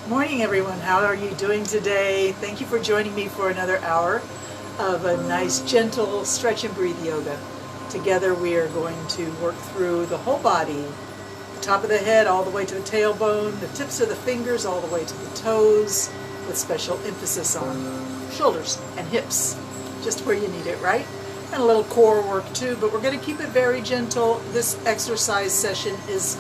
Morning everyone, how are you doing today? Thank you for joining me for another hour of a nice gentle stretch and breathe yoga. Together we are going to work through the whole body, the top of the head all the way to the tailbone, the tips of the fingers all the way to the toes, with special emphasis on shoulders and hips, just where you need it, right? And a little core work too, but we're going to keep it very gentle. This exercise session is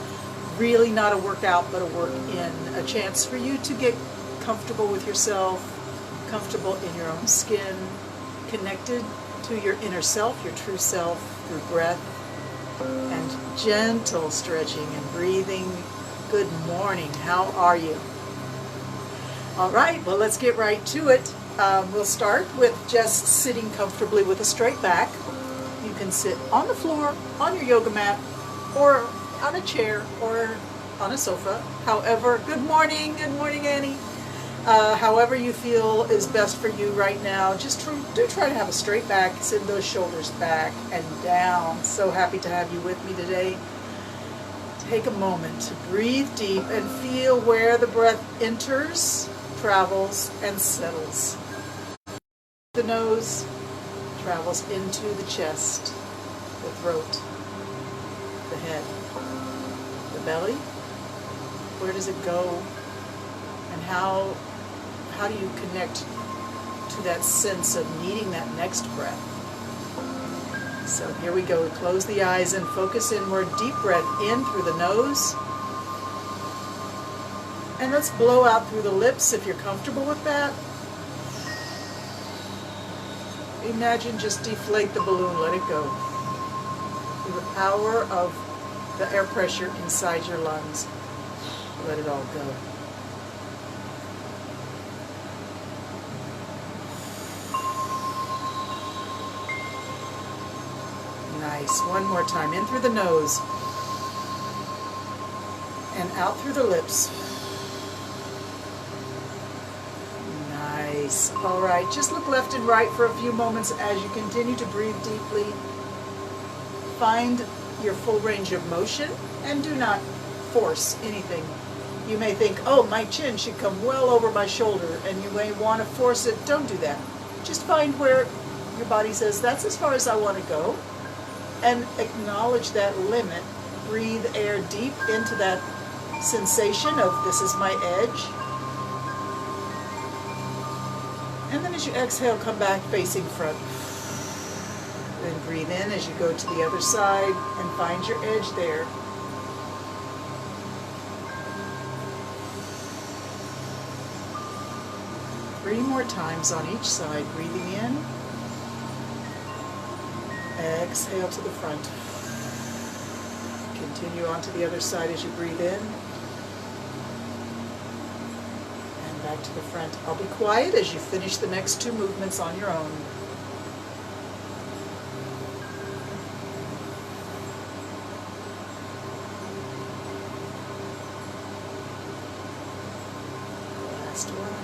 really not a workout, but a work in, a chance for you to get comfortable with yourself, comfortable in your own skin, connected to your inner self, your true self, through breath and gentle stretching and breathing. Good morning, how are you? All right, well, let's get right to it. We'll start with just sitting comfortably with a straight back. You can sit on the floor, on your yoga mat, or on a chair or on a sofa. However, good morning Annie. However you feel is best for you right now. Just do try to have a straight back, send those shoulders back and down. So happy to have you with me today. Take a moment to breathe deep and feel where the breath enters, travels, and settles. The nose travels into the chest, the throat, the head, the belly. Where does it go? And how do you connect to that sense of needing that next breath? So here we go. Close the eyes and focus inward. Deep breath in through the nose. And let's blow out through the lips if you're comfortable with that. Imagine just deflate the balloon, let it go. Through the power of the air pressure inside your lungs, let it all go. Nice. One more time. In through the nose and out through the lips. Nice. All right. Just look left and right for a few moments as you continue to breathe deeply. Find your full range of motion and do not force anything. You may think, oh, my chin should come well over my shoulder, and you may want to force it. Don't do that. Just find where your body says, that's as far as I want to go, and acknowledge that limit. Breathe air deep into that sensation of this is my edge. And then as you exhale, come back facing front. Then breathe in as you go to the other side and find your edge there. Three more times on each side, breathing in. Exhale to the front. Continue on to the other side as you breathe in. And back to the front. I'll be quiet as you finish the next two movements on your own. Last one.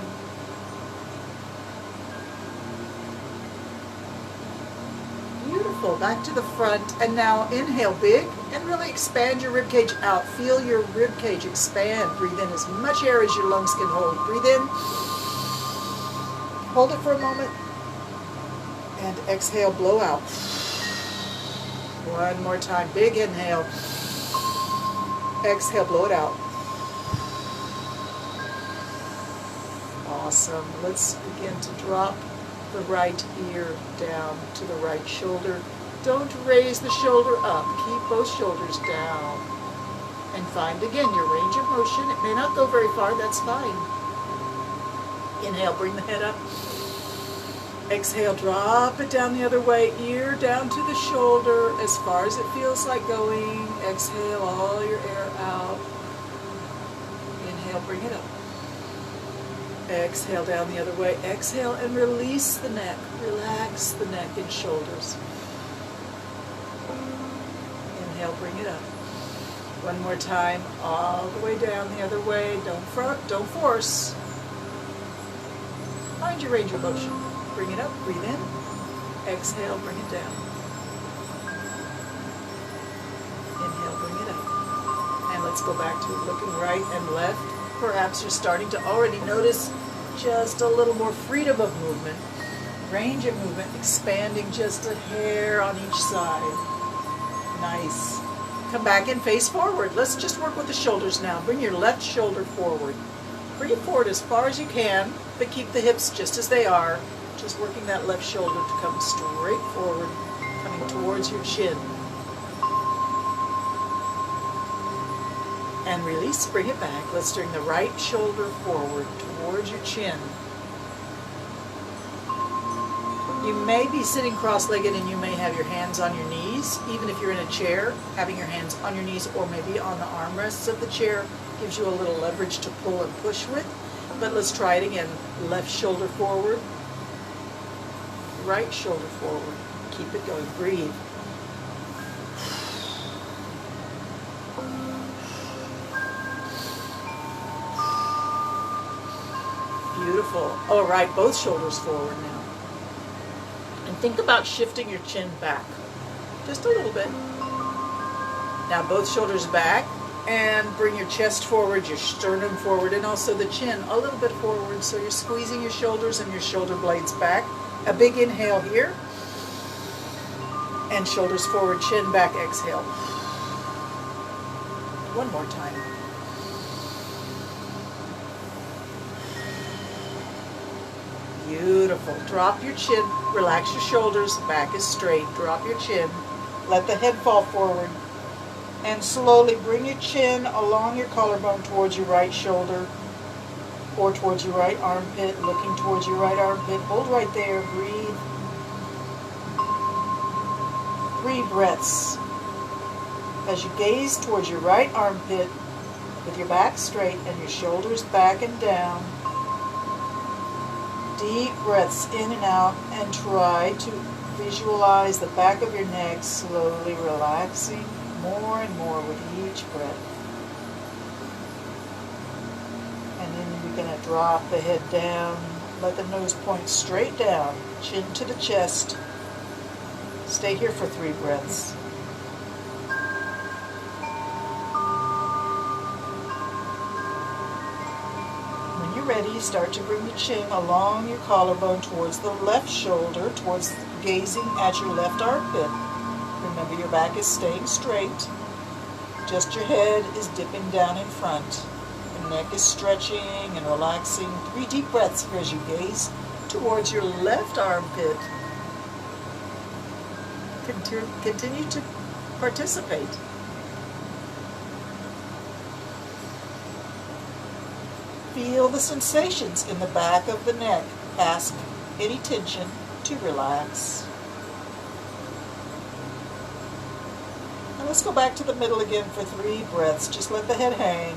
Beautiful. Back to the front. And now inhale big and really expand your rib cage out. Feel your rib cage expand. Breathe in as much air as your lungs can hold. Breathe in. Hold it for a moment. And exhale, blow out. One more time. Big inhale. Exhale, blow it out. Awesome. Let's begin to drop the right ear down to the right shoulder. Don't raise the shoulder up. Keep both shoulders down. And find again your range of motion. It may not go very far, that's fine. Inhale, bring the head up. Exhale, drop it down the other way. Ear down to the shoulder as far as it feels like going. Exhale all your air out. Inhale, bring it up. Exhale down the other way. Exhale and release the neck. Relax the neck and shoulders. Inhale, bring it up. One more time, all the way down the other way. Don't force. Find your range of motion. Bring it up, breathe in. Exhale, bring it down. Inhale, bring it up. And let's go back to looking right and left. Perhaps you're starting to already notice just a little more freedom of movement, range of movement, expanding just a hair on each side. Nice. Come back and face forward. Let's just work with the shoulders now. Bring your left shoulder forward. Bring it forward as far as you can, but keep the hips just as they are. Just working that left shoulder to come straight forward, coming towards your chin. And release, bring it back. Let's bring the right shoulder forward towards your chin. You may be sitting cross-legged and you may have your hands on your knees. Even if you're in a chair, having your hands on your knees or maybe on the armrests of the chair gives you a little leverage to pull and push with. But let's try it again. Left shoulder forward, right shoulder forward. Keep it going. Breathe. Beautiful. All right, both shoulders forward now. And think about shifting your chin back. Just a little bit. Now both shoulders back and bring your chest forward, your sternum forward, and also the chin a little bit forward. So you're squeezing your shoulders and your shoulder blades back. A big inhale here. And shoulders forward, chin back, exhale. One more time. Beautiful. Drop your chin, relax your shoulders, back is straight. Drop your chin, let the head fall forward, and slowly bring your chin along your collarbone towards your right shoulder or towards your right armpit, looking towards your right armpit. Hold right there, breathe. 3 breaths. As you gaze towards your right armpit with your back straight and your shoulders back and down. Deep breaths in and out, and try to visualize the back of your neck slowly relaxing more and more with each breath. And then you're going to drop the head down, let the nose point straight down, chin to the chest. Stay here for 3 breaths. Ready, start to bring the chin along your collarbone towards the left shoulder, towards gazing at your left armpit. Remember, your back is staying straight. Just your head is dipping down in front. Your neck is stretching and relaxing. 3 deep breaths here as you gaze towards your left armpit. Continue to participate. Feel the sensations in the back of the neck. Ask any tension to relax. And let's go back to the middle again for 3 breaths. Just let the head hang.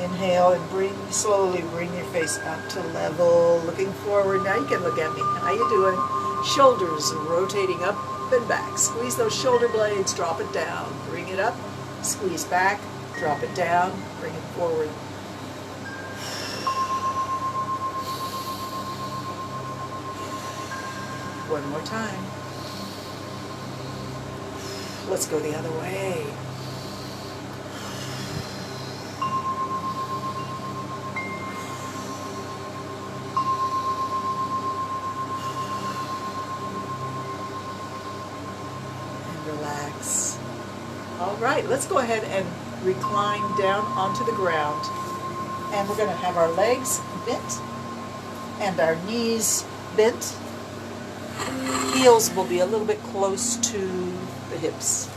Inhale and slowly bring your face up to level, looking forward. Now you can look at me. How you doing? Shoulders rotating up and back. Squeeze those shoulder blades, drop it down. Bring it up, squeeze back, drop it down, bring it forward. One more time. Let's go the other way. Relax. All right, let's go ahead and recline down onto the ground. And we're going to have our legs bent and our knees bent. Heels will be a little bit close to the hips.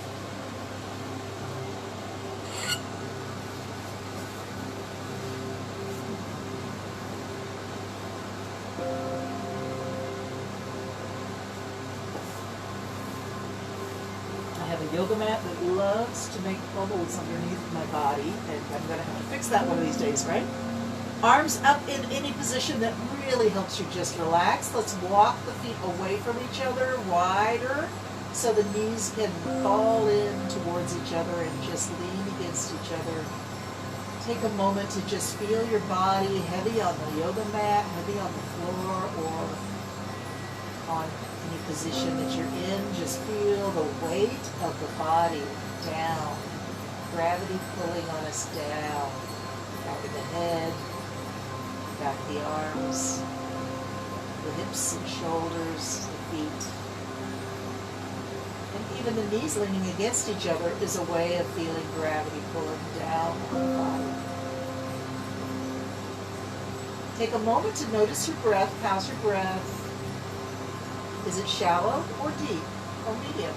I have a yoga mat that loves to make bubbles underneath my body, and I'm going to have to fix that one of these days, right? Arms up in any position that really helps you just relax. Let's walk the feet away from each other, wider, so the knees can fall in towards each other and just lean against each other. Take a moment to just feel your body heavy on the yoga mat, heavy on the floor, or on Any position that you're in, just feel the weight of the body down. Gravity pulling on us down. Back of the head, back of the arms, the hips and shoulders, the feet. And even the knees leaning against each other is a way of feeling gravity pulling down on the body. Take a moment to notice your breath. How's your breath? Is it shallow or deep or medium?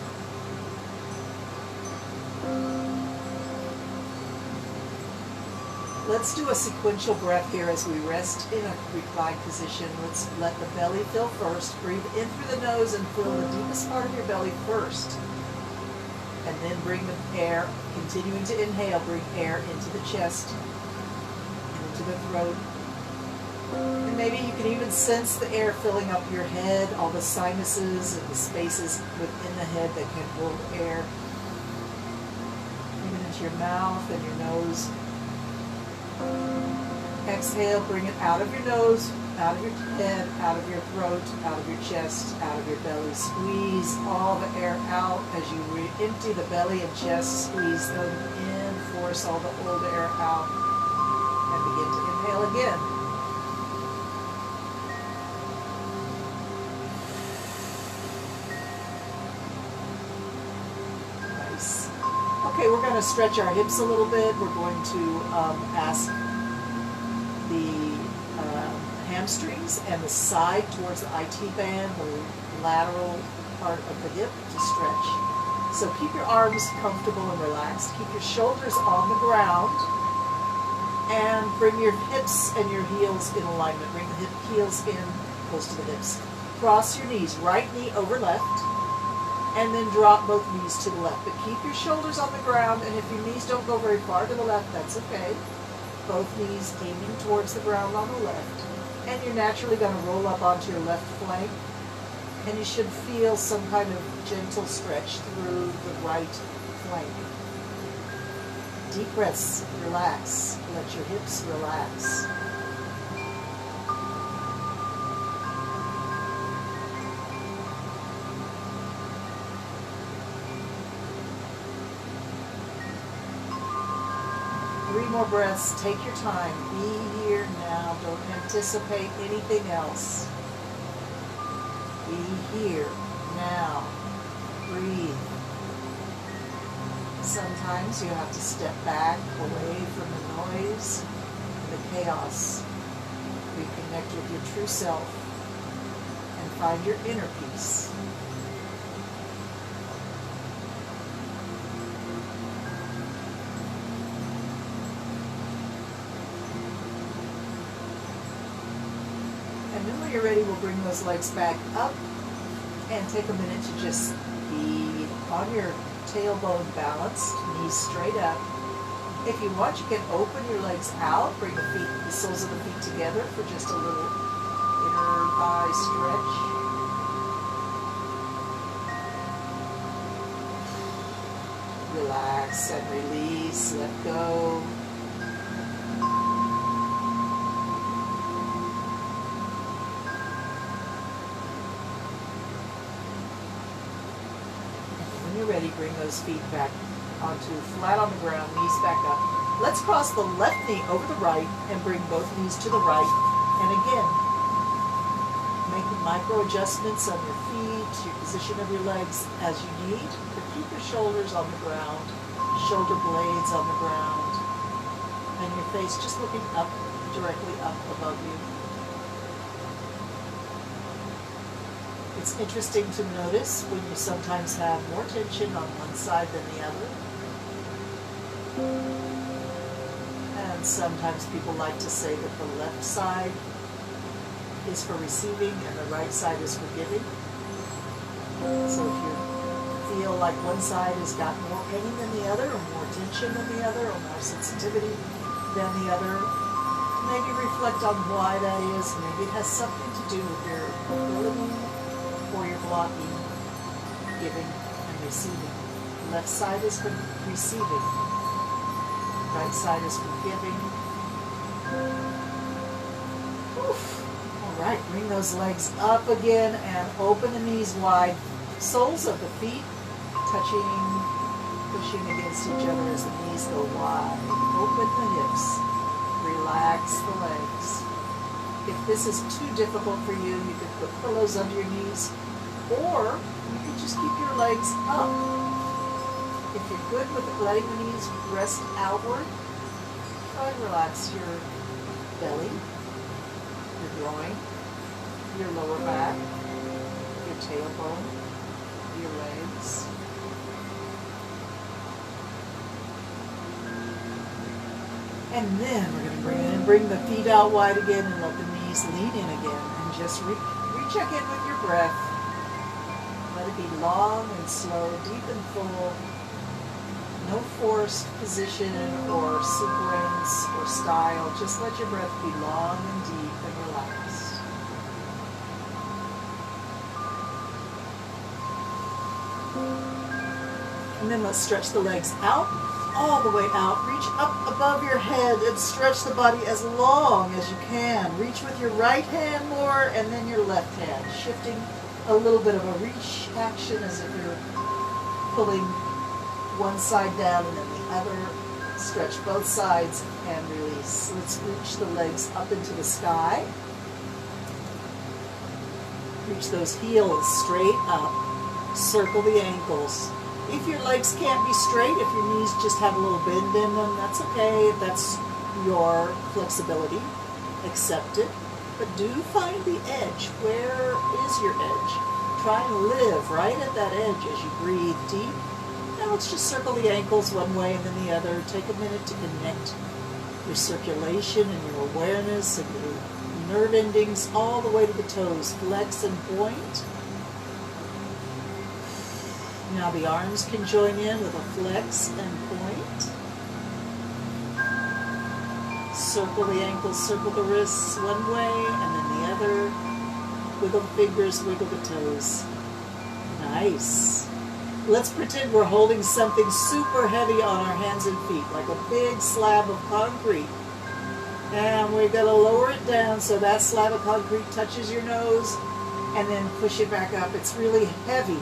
Let's do a sequential breath here as we rest in a reclined position. Let's let the belly fill first. Breathe in through the nose and fill the deepest part of your belly first. And then bring the air, continuing to inhale, bring air into the chest and into the throat. And maybe you can even sense the air filling up your head, all the sinuses and the spaces within the head that can hold air. Even into your mouth and your nose. Exhale, bring it out of your nose, out of your head, out of your throat, out of your chest, out of your belly. Squeeze all the air out as you empty the belly and chest. Squeeze them in, force all the old air out, and begin to inhale again. Nice. Okay, we're going to stretch our hips a little bit. We're going to ask the hamstrings and the side towards the IT band, the lateral part of the hip to stretch. So keep your arms comfortable and relaxed. Keep your shoulders on the ground and bring your hips and your heels in alignment. Bring the heels in close to the hips. Cross your knees, right knee over left, and then drop both knees to the left. But keep your shoulders on the ground, and if your knees don't go very far to the left, that's okay. Both knees aiming towards the ground on the left. And you're naturally going to roll up onto your left flank. And you should feel some kind of gentle stretch through the right flank. Deep breaths, relax. Let your hips relax. Three more breaths. Take your time. Be here now. Don't anticipate anything else. Be here now. Breathe. Sometimes you have to step back away from the noise, the chaos. Reconnect with your true self and find your inner peace. And then when you're ready, we'll bring those legs back up and take a minute to just be on your tailbone balanced, knees straight up. If you want, you can open your legs out, bring the feet, the soles of the feet together for just a little inner thigh stretch. Relax and release, let go. Ready, bring those feet back onto flat on the ground, knees back up. Let's cross the left knee over the right and bring both knees to the right. And again, make micro adjustments on your feet, your position of your legs as you need, but keep your shoulders on the ground, shoulder blades on the ground, and your face just looking up, directly up above you. It's interesting to notice when you sometimes have more tension on one side than the other. And sometimes people like to say that the left side is for receiving and the right side is for giving. So if you feel like one side has got more pain than the other, or more tension than the other, or more sensitivity than the other, maybe reflect on why that is. Maybe it has something to do with your ability or your blocking, giving and receiving. Left side is for receiving. Right side is for giving. Oof. All right, bring those legs up again and open the knees wide. Soles of the feet touching, pushing against each other as the knees go wide. Open the hips. Relax the legs. If this is too difficult for you, you can put pillows under your knees, or you can just keep your legs up. If you're good with letting the knees rest outward, try and relax your belly, your groin, your lower back, your tailbone, your legs. And then we're going to bring the feet out wide again and let the knees lean in again. And just recheck in with your breath. Let it be long and slow, deep and full. No forced position or sequence or style. Just let your breath be long and deep and relaxed. And then let's stretch the legs out, all the way out. Reach up above your head and stretch the body as long as you can. Reach with your right hand more and then your left hand, shifting a little bit of a reach action as if you're pulling one side down and then the other. Stretch both sides and release. Let's reach the legs up into the sky. Reach those heels straight up. Circle the ankles. If your legs can't be straight, if your knees just have a little bend in them, that's okay. That's your flexibility. Accept it. But do find the edge. Where is your edge? Try and live right at that edge as you breathe deep. Now let's just circle the ankles one way and then the other. Take a minute to connect your circulation and your awareness and your nerve endings all the way to the toes. Flex and point. Now the arms can join in with a flex and point. Circle the ankles, circle the wrists one way and then the other. Wiggle the fingers, wiggle the toes. Nice. Let's pretend we're holding something super heavy on our hands and feet, like a big slab of concrete. And we're going to lower it down so that slab of concrete touches your nose and then push it back up. It's really heavy.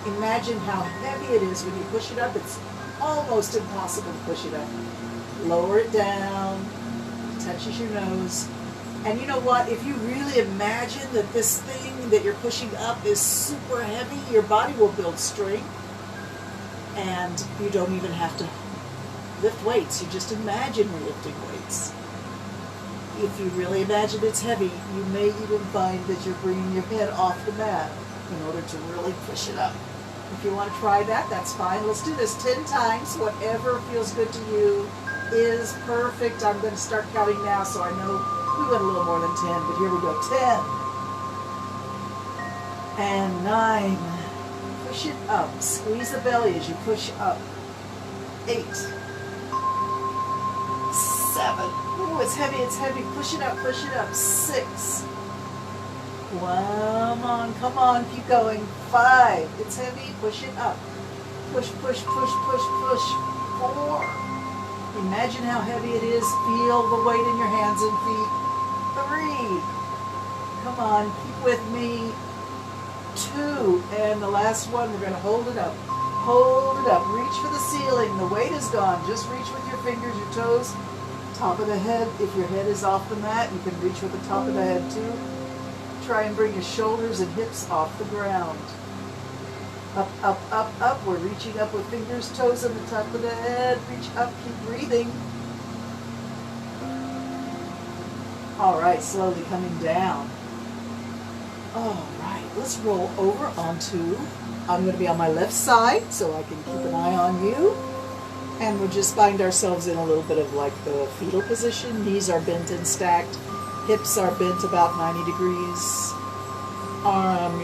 Imagine how heavy it is when you push it up. It's almost impossible to push it up. Lower it down, it touches your nose. And you know what? If you really imagine that this thing that you're pushing up is super heavy, your body will build strength. And you don't even have to lift weights. You just imagine you're lifting weights. If you really imagine it's heavy, you may even find that you're bringing your head off the mat in order to really push it up. If you want to try that, that's fine. Let's do this 10 times. Whatever feels good to you is perfect. I'm going to start counting now so I know we went a little more than 10, but here we go. 10 and 9. Push it up. Squeeze the belly as you push up. 8. 7. Oh, it's heavy, it's heavy. Push it up, push it up. 6. Come on, keep going. 5. It's heavy, push it up. Push, push, push, push, push. 4. Imagine how heavy it is. Feel the weight in your hands and feet. 3. Come on, keep with me. 2. And the last one, we're going to hold it up. Hold it up. Reach for the ceiling. The weight is gone. Just reach with your fingers, your toes. Top of the head. If your head is off the mat, you can reach with the top of the head too. Try and bring your shoulders and hips off the ground. Up, up, up, up. We're reaching up with fingers, toes, and the top of the head. Reach up. Keep breathing. All right, slowly coming down. All right, let's roll over onto, I'm going to be on my left side so I can keep an eye on you. And we'll just find ourselves in a little bit of like the fetal position. Knees are bent and stacked. Hips are bent about 90 degrees.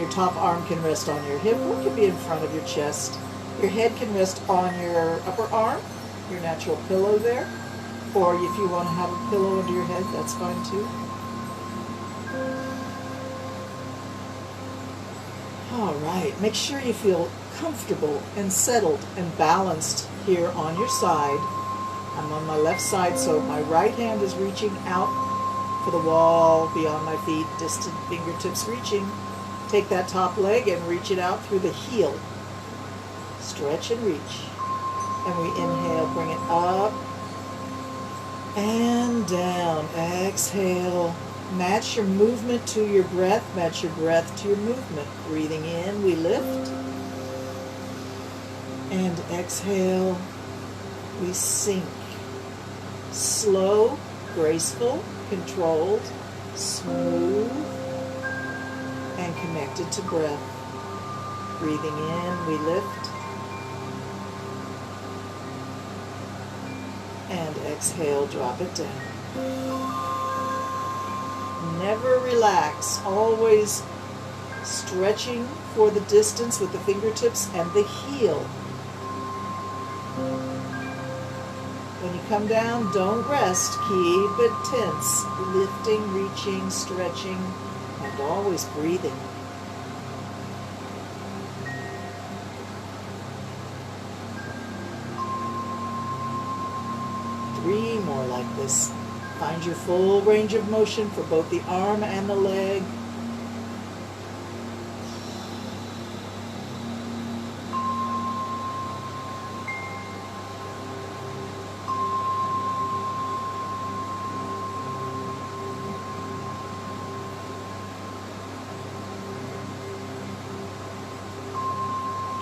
Your top arm can rest on your hip or it can be in front of your chest. Your head can rest on your upper arm, your natural pillow there. Or if you want to have a pillow under your head, that's fine too. All right, make sure you feel comfortable and settled and balanced here on your side. I'm on my left side, so my right hand is reaching out for the wall beyond my feet, distant fingertips reaching. Take that top leg and reach it out through the heel. Stretch and reach. And we inhale, bring it up and down. Exhale. Match your movement to your breath. Match your breath to your movement. Breathing in, we lift. And exhale, we sink. Slow, graceful, controlled, smooth, and connected to breath. Breathing in, we lift. And exhale, drop it down. Never relax, always stretching for the distance with the fingertips and the heel. When you come down, don't rest, keep it tense, lifting, reaching, stretching, and always breathing. Three more like this. Find your full range of motion for both the arm and the leg.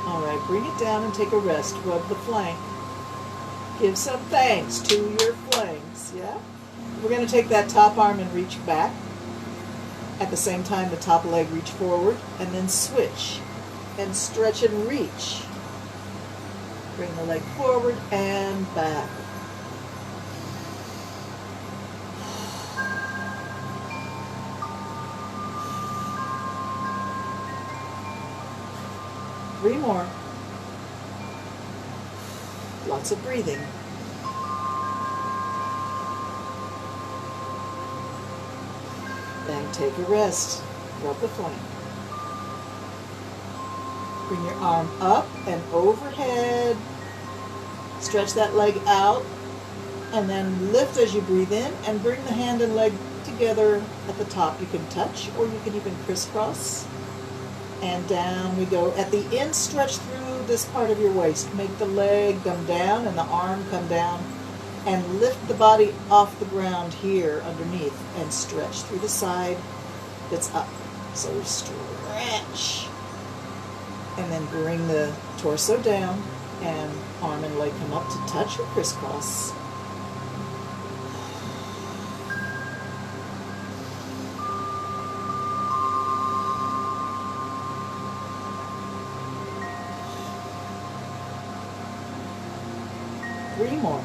All right, bring it down and take a rest. Rub the flank. Give some thanks to your flanks, yeah? We're going to take that top arm and reach back. At the same time, the top leg reach forward, and then switch and stretch and reach. Bring the leg forward and back. Three more. Lots of breathing. Then take a rest. Rub the flank. Bring your arm up and overhead. Stretch that leg out. And then lift as you breathe in and bring the hand and leg together at the top. You can touch or you can even crisscross. And down we go. At the end, stretch through this part of your waist. Make the leg come down and the arm come down. And lift the body off the ground here underneath and stretch through the side that's up. So stretch. And then bring the torso down and arm and leg come up to touch or crisscross. Three more.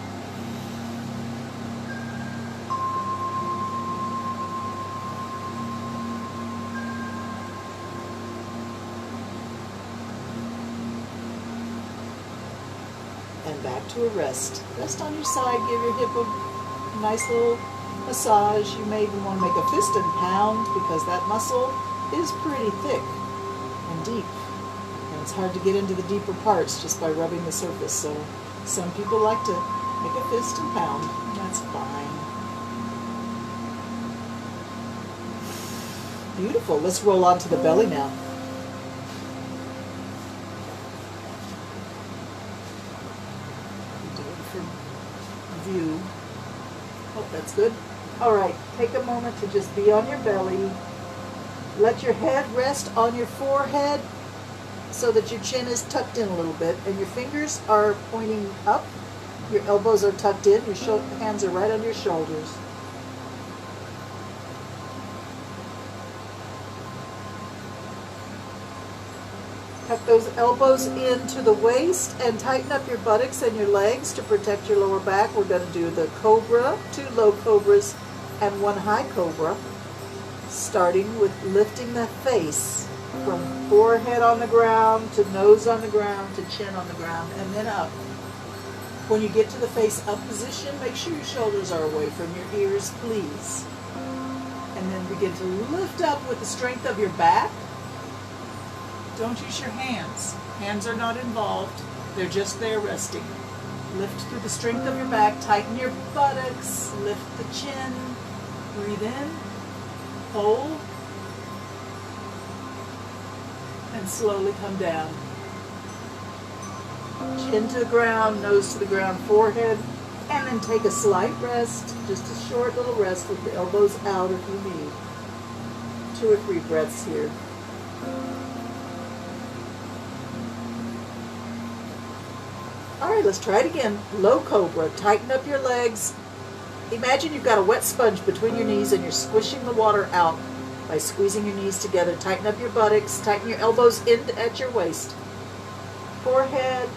And back to a rest. Rest on your side, give your hip a nice little massage. You may even want to make a fist and pound because that muscle is pretty thick and deep. And it's hard to get into the deeper parts just by rubbing the surface. So some people like to make a fist and pound, and that's fine. Beautiful. Let's roll onto the belly now. View. Hope that's good. All right, take a moment to just be on your belly. Let your head rest on your forehead so that your chin is tucked in a little bit and your fingers are pointing up. Your elbows are tucked in. Your hands are right on your shoulders. Tuck those elbows into the waist and tighten up your buttocks and your legs to protect your lower back. We're going to do the Cobra, 2 low cobras and 1 high cobra, starting with lifting the face from forehead on the ground to nose on the ground to chin on the ground and then up. When you get to the face up position, make sure your shoulders are away from your ears, please. And then begin to lift up with the strength of your back. Don't use your hands. Hands are not involved. They're just there resting. Lift through the strength of your back. Tighten your buttocks. Lift the chin. Breathe in, hold, and slowly come down. Chin to the ground, nose to the ground, forehead, and then take a slight rest, just a short little rest with the elbows out if you need. 2 or 3 breaths here. All right, let's try it again. Low Cobra. Tighten up your legs. Imagine you've got a wet sponge between your knees and you're squishing the water out by squeezing your knees together. Tighten up your buttocks. Tighten your elbows in at your waist. Forehead,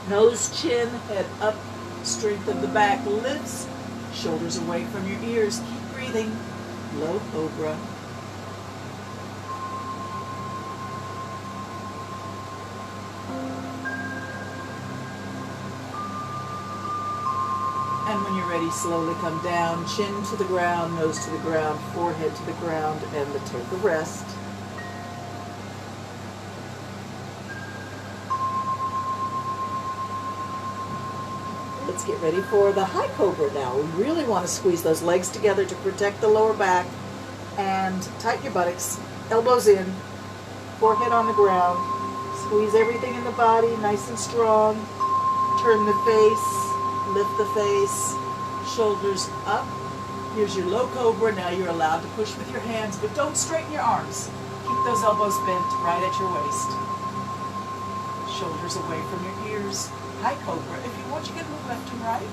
nose, chin, head up. Strength of the back lifts. Shoulders away from your ears. Keep breathing. Low Cobra. And when you're ready, slowly come down, chin to the ground, nose to the ground, forehead to the ground, and take a rest. Let's get ready for the high cobra now. We really want to squeeze those legs together to protect the lower back, and tighten your buttocks, elbows in, forehead on the ground. Squeeze everything in the body, nice and strong. Turn the face. Lift the face, shoulders up. Here's your low cobra. Now you're allowed to push with your hands, but don't straighten your arms. Keep those elbows bent right at your waist. Shoulders away from your ears. High cobra. If you want, you can move left and right.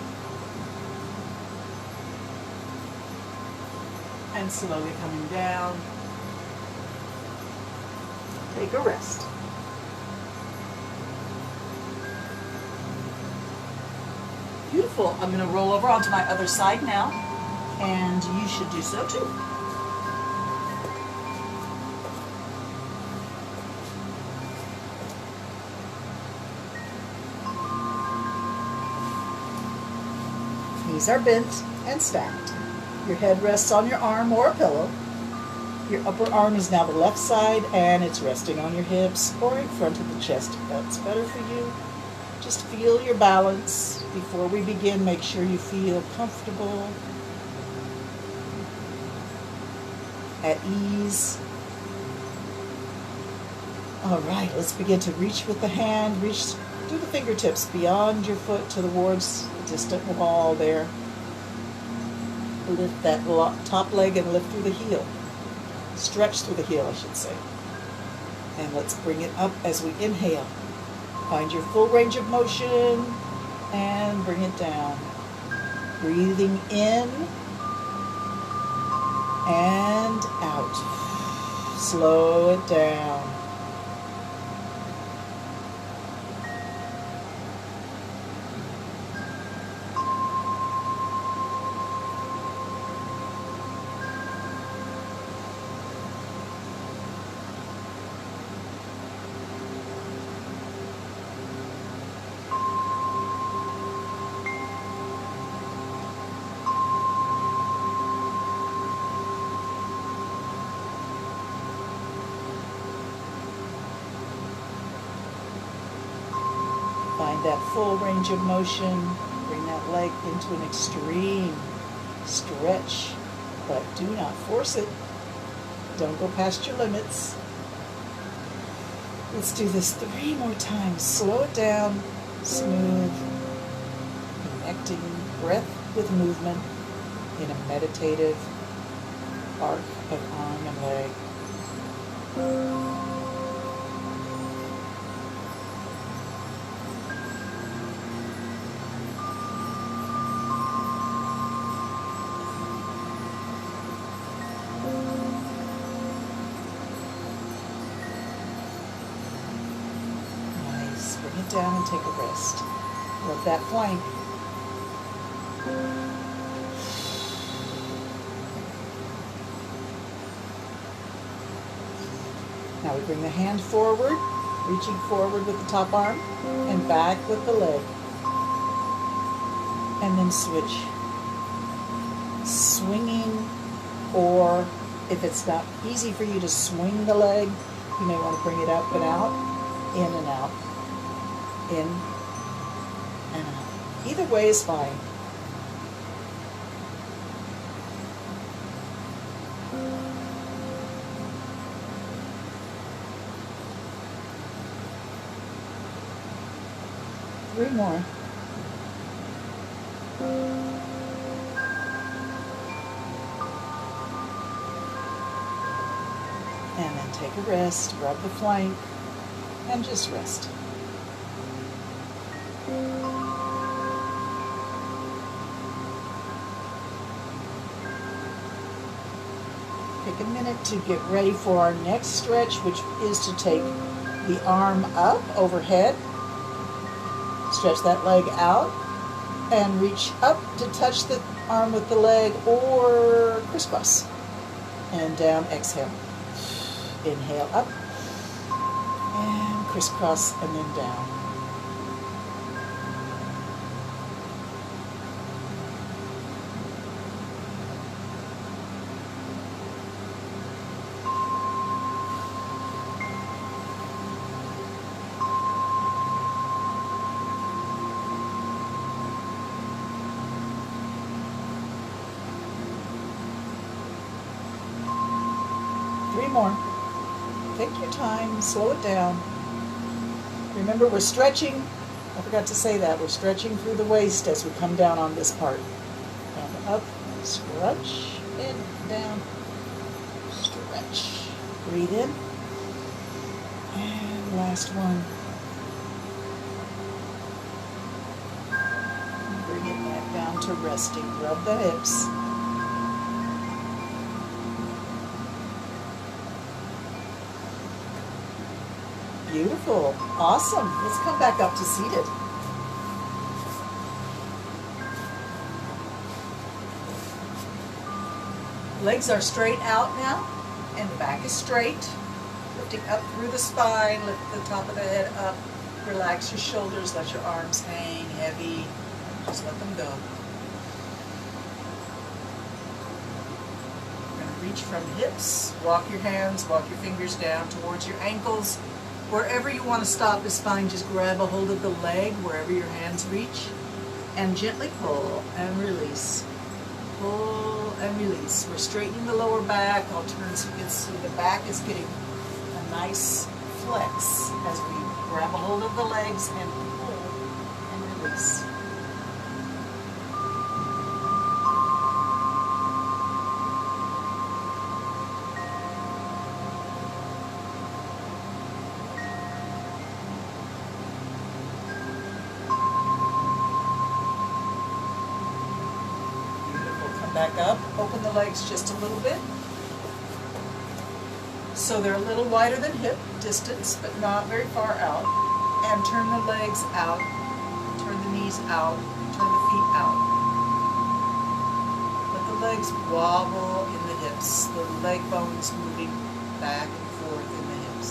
And slowly coming down. Take a rest. Beautiful. I'm going to roll over onto my other side now, and you should do so too. Knees are bent and stacked. Your head rests on your arm or a pillow. Your upper arm is now the left side, and it's resting on your hips or in front of the chest if that's better for you. Just feel your balance. Before we begin, make sure you feel comfortable, at ease. All right, let's begin to reach with the hand. Reach through the fingertips beyond your foot towards the distant wall there. Lift that top leg and lift through the heel. Stretch through the heel, I should say. And let's bring it up as we inhale. Find your full range of motion and bring it down. Breathing in and out. Slow it down. Find that full range of motion. Bring that leg into an extreme stretch, but do not force it. Don't go past your limits. Let's do this 3 more times. Slow it down, smooth, connecting breath with movement in a meditative arc of arm and leg. Bring it down and take a rest. Let that flank. Now we bring the hand forward, reaching forward with the top arm and back with the leg. And then switch. Swinging, or if it's not easy for you to swing the leg, you may want to bring it up and out, in and out. In and out. Either way is fine. Three more. And then take a rest, rub the flank, and just rest. Take a minute to get ready for our next stretch, which is to take the arm up overhead, stretch that leg out, and reach up to touch the arm with the leg or crisscross. And down, exhale. Inhale up, and crisscross, and then down. Three more. Take your time, slow it down. Remember, we're stretching. I forgot to say that. We're stretching through the waist as we come down on this part. And up, stretch, and down, stretch. Breathe in. And last one. And bring it back down to resting. Rub the hips. Beautiful. Awesome. Let's come back up to seated. Legs are straight out now, and the back is straight. Lifting up through the spine, lift the top of the head up. Relax your shoulders, let your arms hang heavy. Just let them go. We're going to reach from hips. Walk your hands, walk your fingers down towards your ankles. Wherever you want to stop is fine. Just grab a hold of the leg wherever your hands reach and gently pull and release. Pull and release. We're straightening the lower back. I'll turn so you can see the back is getting a nice flex as we grab a hold of the legs and pull and release. Back up, open the legs just a little bit. So they're a little wider than hip distance, but not very far out. And turn the legs out, turn the knees out, turn the feet out. Let the legs wobble in the hips, the leg bones moving back and forth in the hips.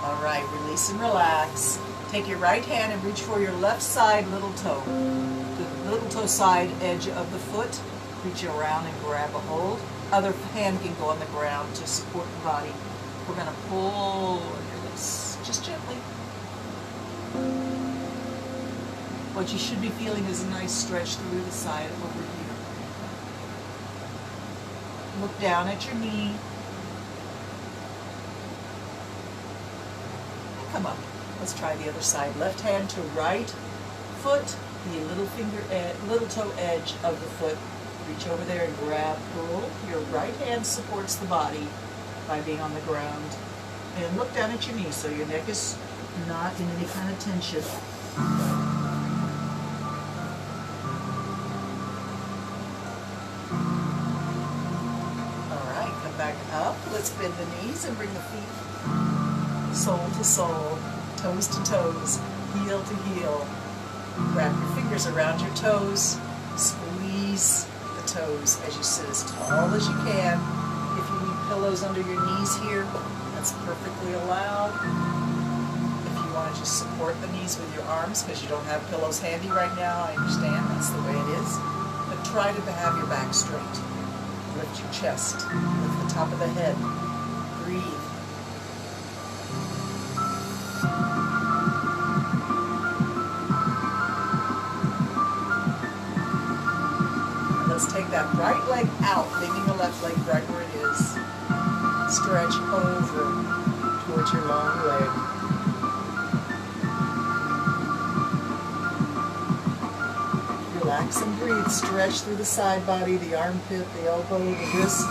All right, release and relax. Take your right hand and reach for your left side little toe. The little toe side edge of the foot. Reach around and grab a hold. Other hand can go on the ground to support the body. We're going to pull and release, just gently. What you should be feeling is a nice stretch through the side over here. Look down at your knee. And come up. Let's try the other side. Left hand to right foot, the little toe edge of the foot. Reach over there and grab, pull. Your right hand supports the body by being on the ground. And look down at your knee so your neck is not in any kind of tension. All right, come back up. Let's bend the knees and bring the feet sole to sole. Toes to toes, heel to heel. Wrap your fingers around your toes. Squeeze the toes as you sit as tall as you can. If you need pillows under your knees here, that's perfectly allowed. If you want to just support the knees with your arms because you don't have pillows handy right now, I understand, that's the way it is. But try to have your back straight. Lift your chest, lift the top of the head. Breathe. take that right leg out, leaving the left leg right where it is. Stretch over towards your long leg. Relax and breathe. Stretch through the side body, the armpit, the elbow, the wrist,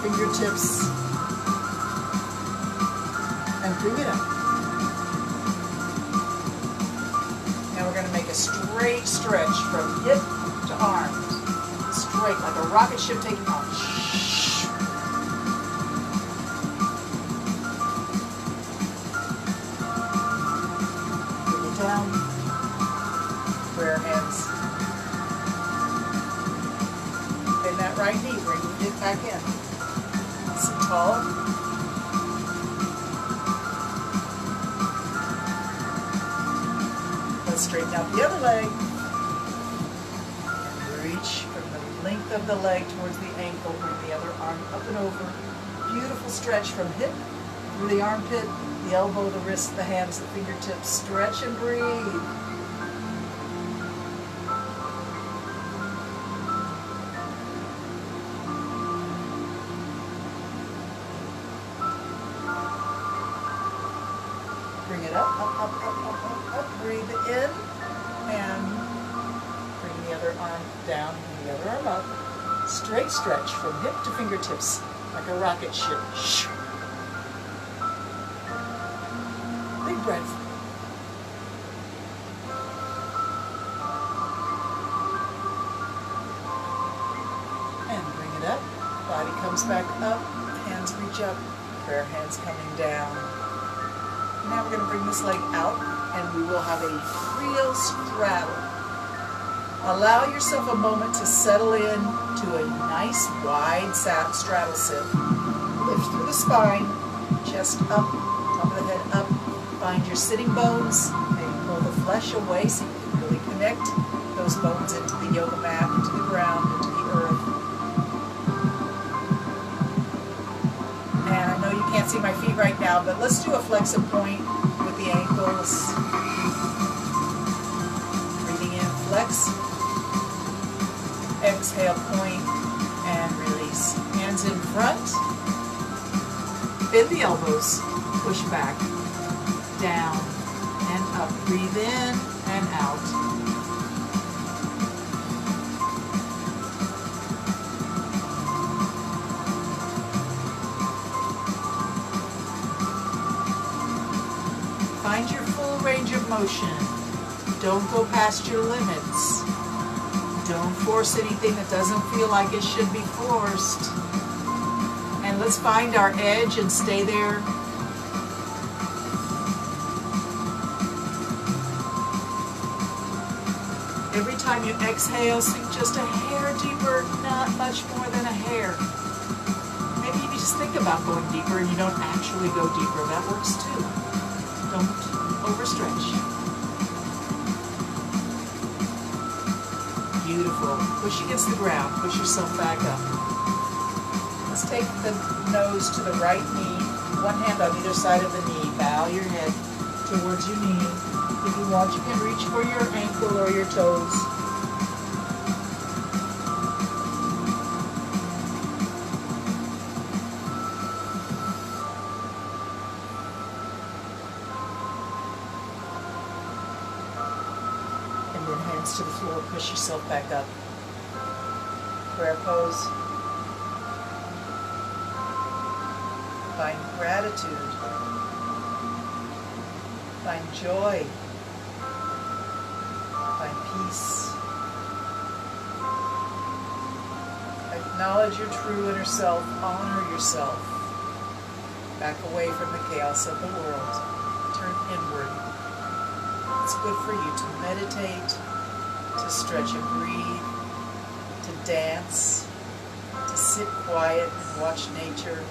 fingertips, and bring it up. Now we're going to make a straight stretch from hip to arms. Straight, like a rocket ship taking off. Bring it down. Prayer hands. Bend that right knee, bring it back in. Sit tall. Let's straighten out the other leg. Reach from the length of the leg towards the ankle. Bring the other arm up and over. Beautiful stretch from hip through the armpit, the elbow, the wrist, the hands, the fingertips. Stretch and breathe. Bring it up, up, up, up, up, up, up. Breathe in and bring the other arm down and the other arm up. Straight stretch from hip to fingertips like a rocket ship. Big breath. And bring it up. Body comes back up. Hands reach up. Prayer hands coming down. Now we're going to bring this leg out and we will have a real straddle. Allow yourself a moment to settle in to a nice wide straddle sit. Lift through the spine, chest up, top of the head up. Find your sitting bones. Maybe pull the flesh away so you can really connect those bones into the yoga mat, into the ground, into the earth. And I know you can't see my feet right now, but let's do a flex and point with the ankles. Breathing in, flex. Exhale, point, and release. Hands in front. Bend the elbows. Push back. Down and up. Breathe in and out. Find your full range of motion. Don't go past your limits. Don't force anything that doesn't feel like it should be forced. And let's find our edge and stay there. Every time you exhale, sink just a hair deeper, not much more than a hair. Maybe you just think about going deeper and you don't actually go deeper. That works too. Don't overstretch. Beautiful. Push against the ground. Push yourself back up. Let's take the nose to the right knee. One hand on either side of the knee. Bow your head towards your knee. If you want, you can reach for your ankle or your toes. And then hands to the floor. Push yourself back up. Prayer pose. Find gratitude. Find joy. Find peace. Acknowledge your true inner self. Honor yourself. Back away from the chaos of the world. Turn inward. It's good for you to meditate, to stretch and breathe, to dance, to sit quiet and watch nature.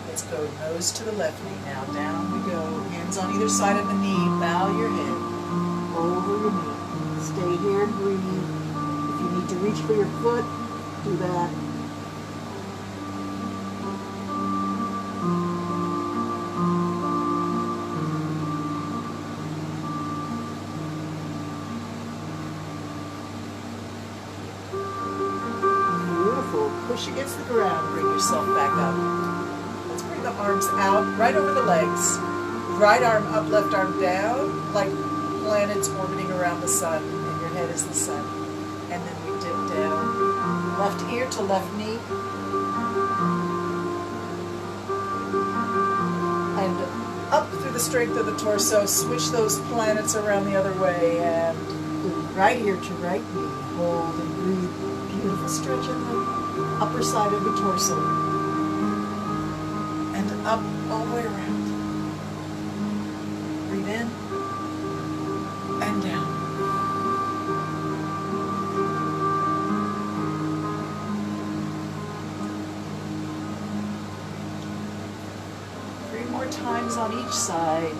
Let's go nose to the left knee now. Down we go. Hands on either side of the knee. Bow your head over your knee. Stay here and breathe. If you need to reach for your foot, do that. Push against the ground, bring yourself back up. Let's bring the arms out, right over the legs. Right arm up, left arm down, like planets orbiting around the sun, and your head is the sun. And then we dip down, left ear to left knee. And up through the strength of the torso, switch those planets around the other way, and right ear to right knee. Hold and breathe. Beautiful stretch in the upper side of the torso. And up all the way around. Breathe in and down. Three more times on each side.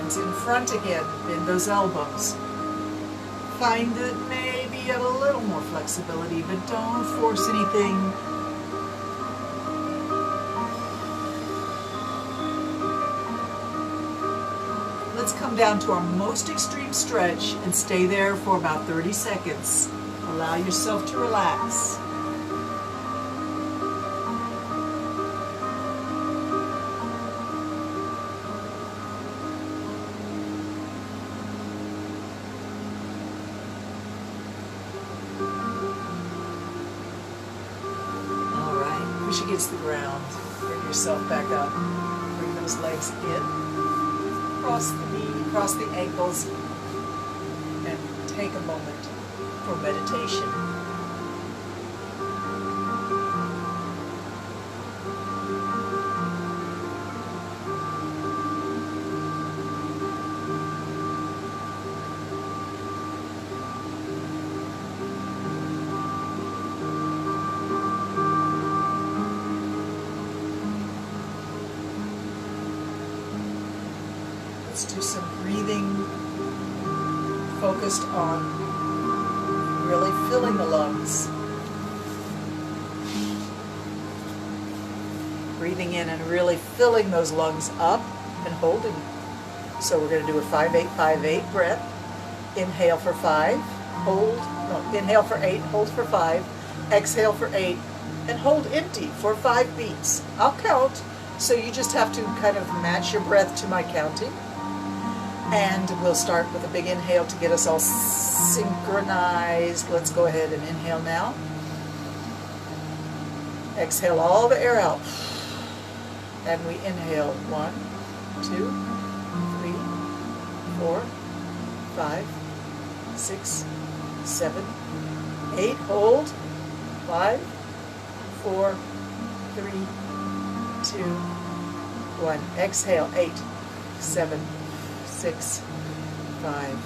In front again, bend those elbows. Find that maybe you have a little more flexibility, but don't force anything. Let's come down to our most extreme stretch and stay there for about 30 seconds. Allow yourself to relax. Push against the ground. Bring yourself back up. Bring those legs in. Cross the knee, cross the ankles, and take a moment for meditation. Let's do some breathing focused on really filling the lungs. Breathing in and really filling those lungs up and holding. So we're going to do a 5-8-5-8 breath. Inhale for 5, hold, no, inhale for 8, hold for 5, exhale for 8, and hold empty for 5 beats. I'll count, so you just have to kind of match your breath to my counting. And we'll start with a big inhale to get us all synchronized. Let's go ahead and inhale now. Exhale all the air out. And we inhale 1, 2, 3, 4, 5, 6, 7, 8. Hold. 5, 4, 3, 2, 1. Exhale. 8, 7, 6, 5,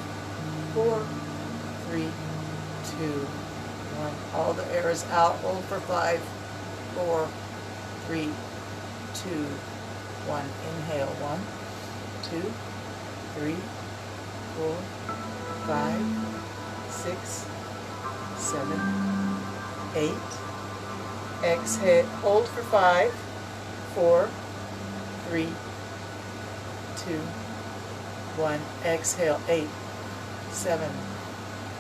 4, 3, 2, 1. All the air is out. Hold for 5, 4, 3, 2, 1. Inhale. 1, 2, 3, 4, 5, 6, 7, 8. Exhale. Hold for 5, 4, 3, 2, 1. Exhale. 8, 7,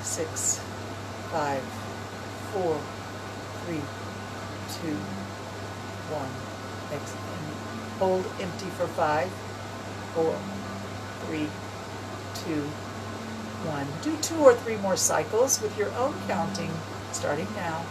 6, 5, 4, 3, 2, 1. Exhale. Hold empty for 5, 4, 3, 2, 1. Do 2 or 3 more cycles with your own counting, starting now.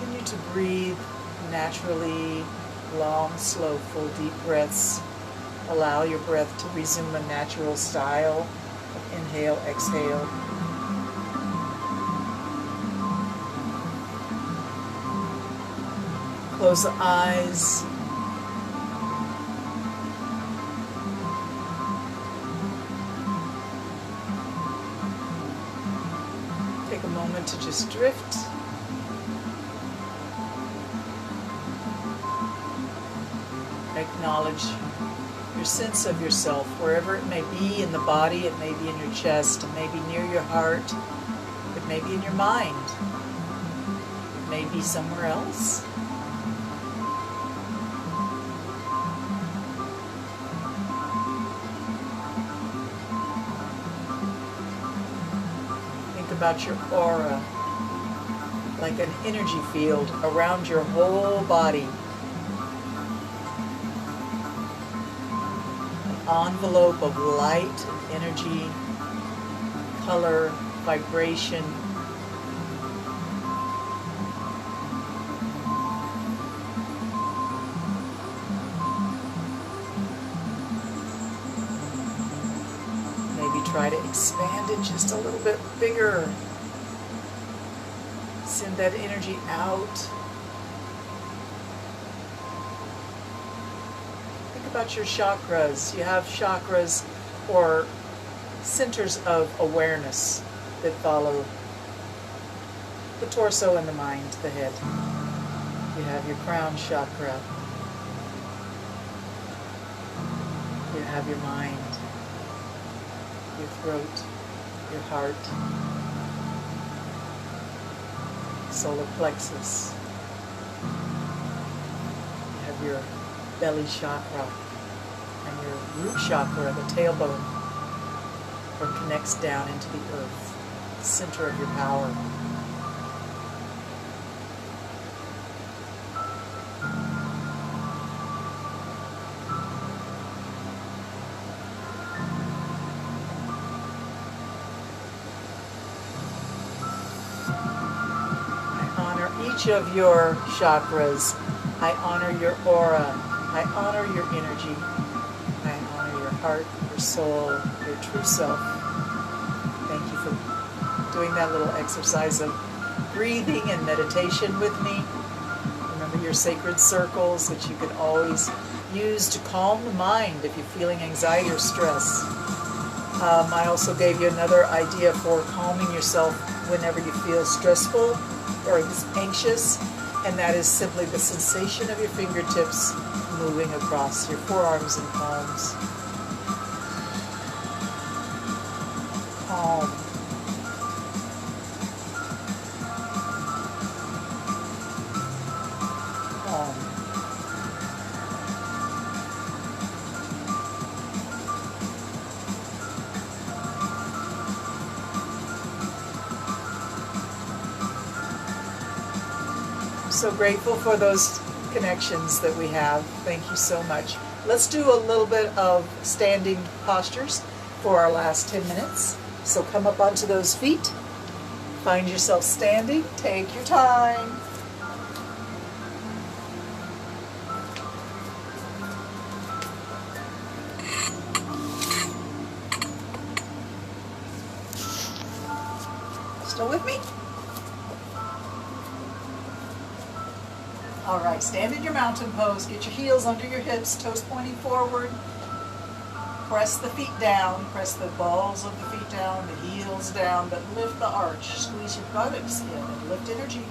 Continue to breathe naturally, long, slow, full, deep breaths. Allow your breath to resume a natural style of inhale, exhale. Close the eyes. Take a moment to just drift. Acknowledge your sense of yourself, wherever it may be in the body. It may be in your chest, it may be near your heart, it may be in your mind, it may be somewhere else. Think about your aura, like an energy field around your whole body. Envelope of light, energy, color, vibration. Maybe try to expand it just a little bit bigger. Send that energy out. About your chakras. You have chakras, or centers of awareness, that follow the torso and the mind, the head. You have your crown chakra. You have your mind, your throat, your heart, solar plexus. You have your belly chakra and your root chakra, the tailbone, where it connects down into the earth, the center of your power. I honor each of your chakras. I honor your aura. I honor your energy. I honor your heart, your soul, your true self. Thank you for doing that little exercise of breathing and meditation with me. Remember your sacred circles that you can always use to calm the mind if you're feeling anxiety or stress. I also gave you another idea for calming yourself whenever you feel stressful or anxious, and that is simply the sensation of your fingertips moving across your forearms and palms. Calm. Calm. I'm so grateful for those connections that we have. Thank you so much. Let's do a little bit of standing postures for our last 10 minutes. So come up onto those feet. Find yourself standing. Take your time. Still with me? All right, stand in your mountain pose. Get your heels under your hips, toes pointing forward. Press the feet down. Press the balls of the feet down, the heels down, but lift the arch. Squeeze your buttocks in and lift energy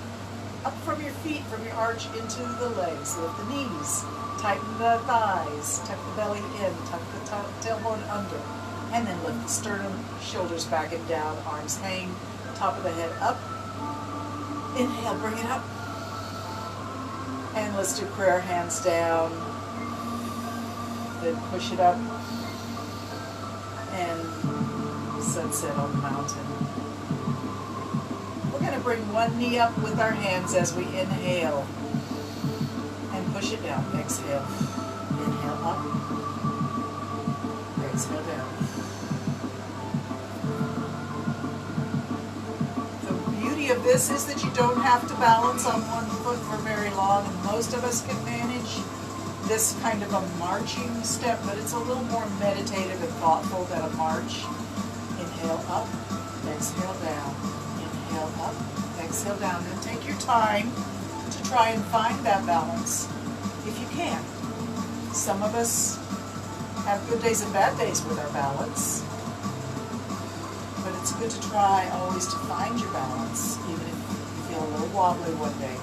up from your feet, from your arch into the legs. Lift the knees. Tighten the thighs. Tuck the belly in. Tuck the tailbone under. And then lift the sternum, shoulders back and down, arms hang, top of the head up. Inhale, bring it up. And let's do prayer hands down. Then push it up. And sunset on the mountain. We're going to bring one knee up with our hands as we inhale. And push it down. Exhale. Inhale up. Exhale down. The beauty beauty of this is that you don't have to balance on one foot for very long, and most of us can manage this kind of a marching step, but it's a little more meditative and thoughtful than a march. Inhale up, exhale down. Inhale up, exhale down. Then take your time to try and find that balance if you can. Some of us have good days and bad days with our balance, but it's good to try always to find your balance, even if you feel a little wobbly one day.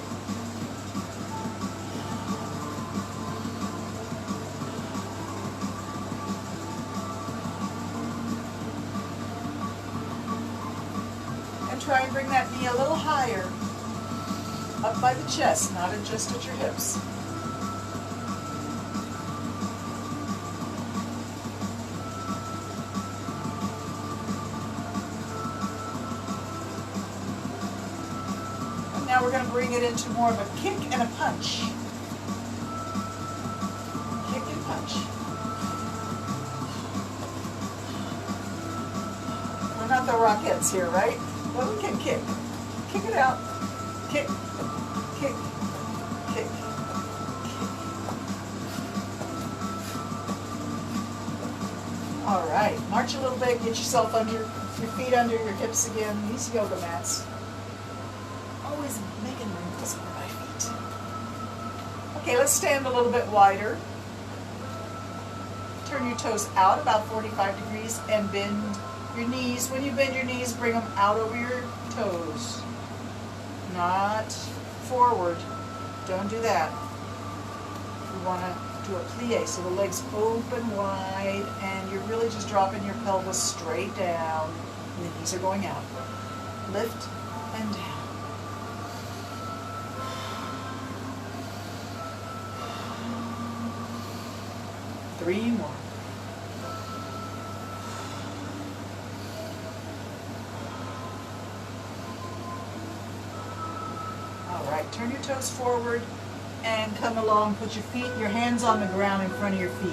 And try and bring that knee a little higher, up by the chest, not just at your hips. Now we're going to bring it into more of a kick and a punch. Kick and punch. We're not the Rockettes here, right? Well, we can kick. Kick it out. Kick, kick, kick, kick. All right, march a little bit, get yourself under, your feet under your hips again. These yoga mats. Always making wrinkles under my feet. Okay, let's stand a little bit wider. Turn your toes out about 45 degrees and bend your knees. When you bend your knees, bring them out over your toes, not forward. Don't do that. You want to do a plie, so the legs open wide and you're really just dropping your pelvis straight down and the knees are going out. Lift and down. Three more. All right, turn your toes forward and come along. Put your feet, your hands on the ground in front of your feet.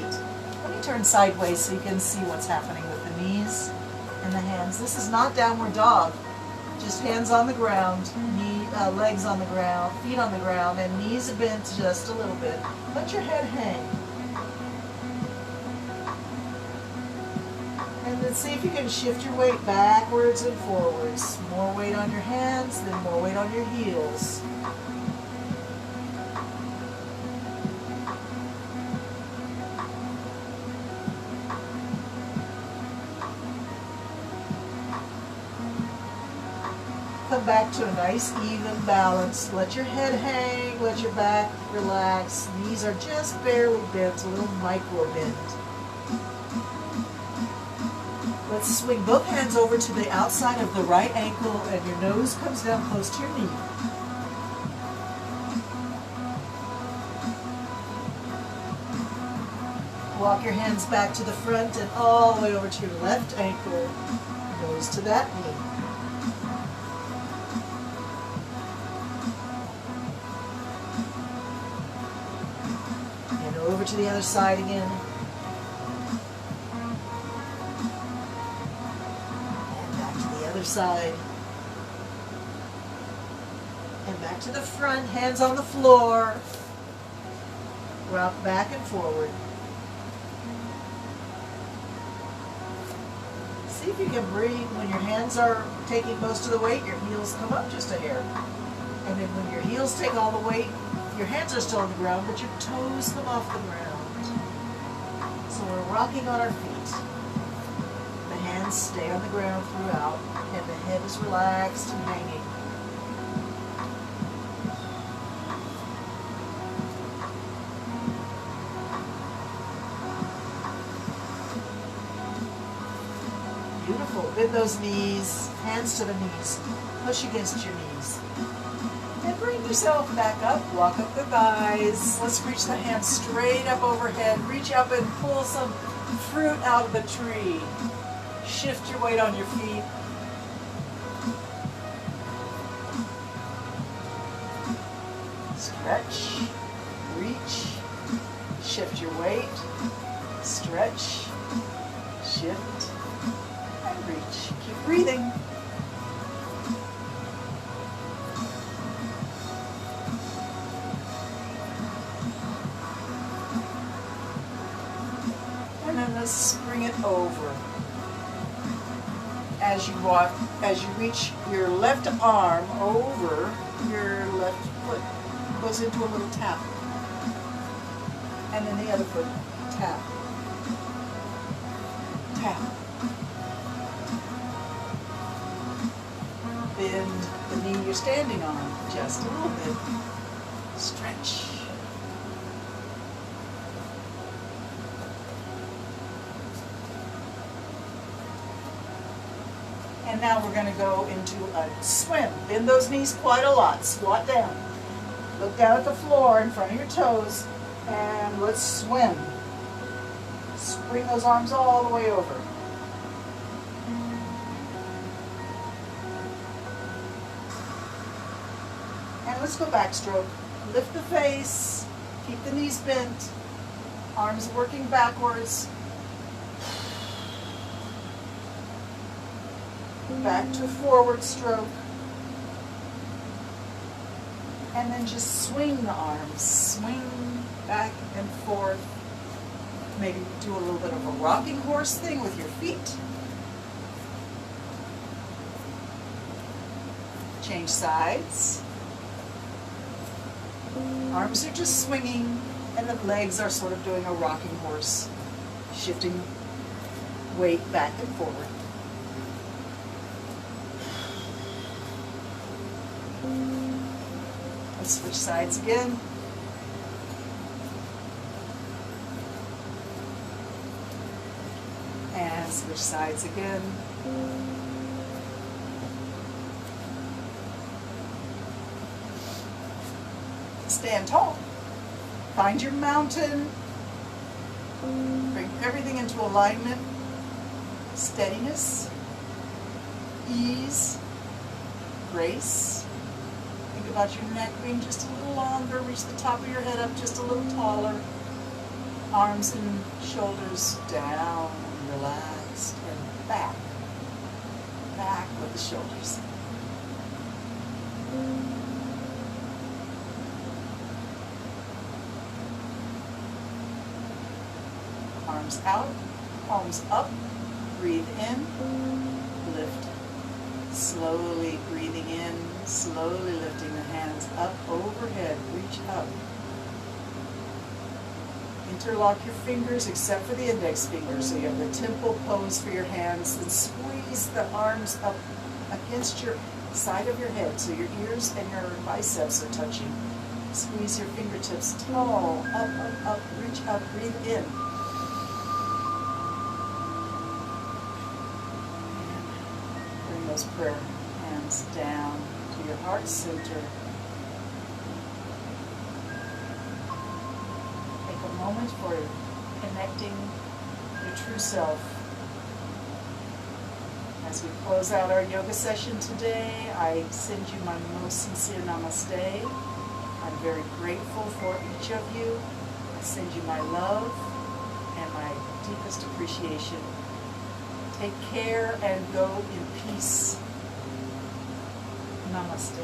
Let me turn sideways so you can see what's happening with the knees and the hands. This is not downward dog. Just hands on the ground, legs on the ground, feet on the ground, and knees bent just a little bit. Let your head hang. And then see if you can shift your weight backwards and forwards. More weight on your hands, then more weight on your heels. Come back to a nice even balance. Let your head hang, let your back relax. Knees are just barely bent, a little micro bend. Let's swing both hands over to the outside of the right ankle and your nose comes down close to your knee. Walk your hands back to the front and all the way over to your left ankle, nose to that knee. And over to the other side again. Side and back to the front, hands on the floor, rock back and forward. See if you can breathe. When your hands are taking most of the weight, your heels come up just a hair, and then when your heels take all the weight, your hands are still on the ground but your toes come off the ground. So we're rocking on our feet. The hands stay on the ground throughout, and the head is relaxed and hanging. Beautiful. Bend those knees, hands to the knees. Push against your knees. And bring yourself back up. Walk up the thighs. Let's reach the hands straight up overhead. Reach up and pull some fruit out of the tree. Shift your weight on your feet. Stretch, reach, shift your weight, stretch, shift, and reach. Keep breathing. just bring it over. As you walk, as you reach your left arm over your left foot, goes into a little tap. And then the other foot, tap. Tap. Bend the knee you're standing on just a little bit. Stretch. And now we're going to go into a swim. Bend those knees quite a lot. Squat down. Look down at the floor in front of your toes. And let's swim. Bring those arms all the way over. And let's go backstroke. Lift the face. Keep the knees bent. Arms working backwards. Back to forward stroke. And then just swing the arms. Swing back and forth. Maybe do a little bit of a rocking horse thing with your feet. Change sides. Arms are just swinging, and the legs are sort of doing a rocking horse, shifting weight back and forward. Let's switch sides again. And switch sides again. Stand tall. Find your mountain. Bring everything into alignment. Steadiness. Ease. Grace. Think about your neck being just a little longer. Reach the top of your head up just a little taller. Arms and shoulders down. Relaxed. And back. Back with the shoulders. Arms out, palms up, breathe in, lift. Slowly breathing in, slowly lifting the hands up overhead, reach up. Interlock your fingers except for the index finger, so you have the temple pose for your hands. Then squeeze the arms up against your side of your head, so your ears and your biceps are touching. Squeeze your fingertips tall, up, up, up, reach up, breathe in. Those prayer hands down to your heart center. Take a moment for connecting your true self. As we close out our yoga session today, I send you my most sincere namaste. I'm very grateful for each of you. I send you my love and my deepest appreciation. Take care and go in peace. Namaste.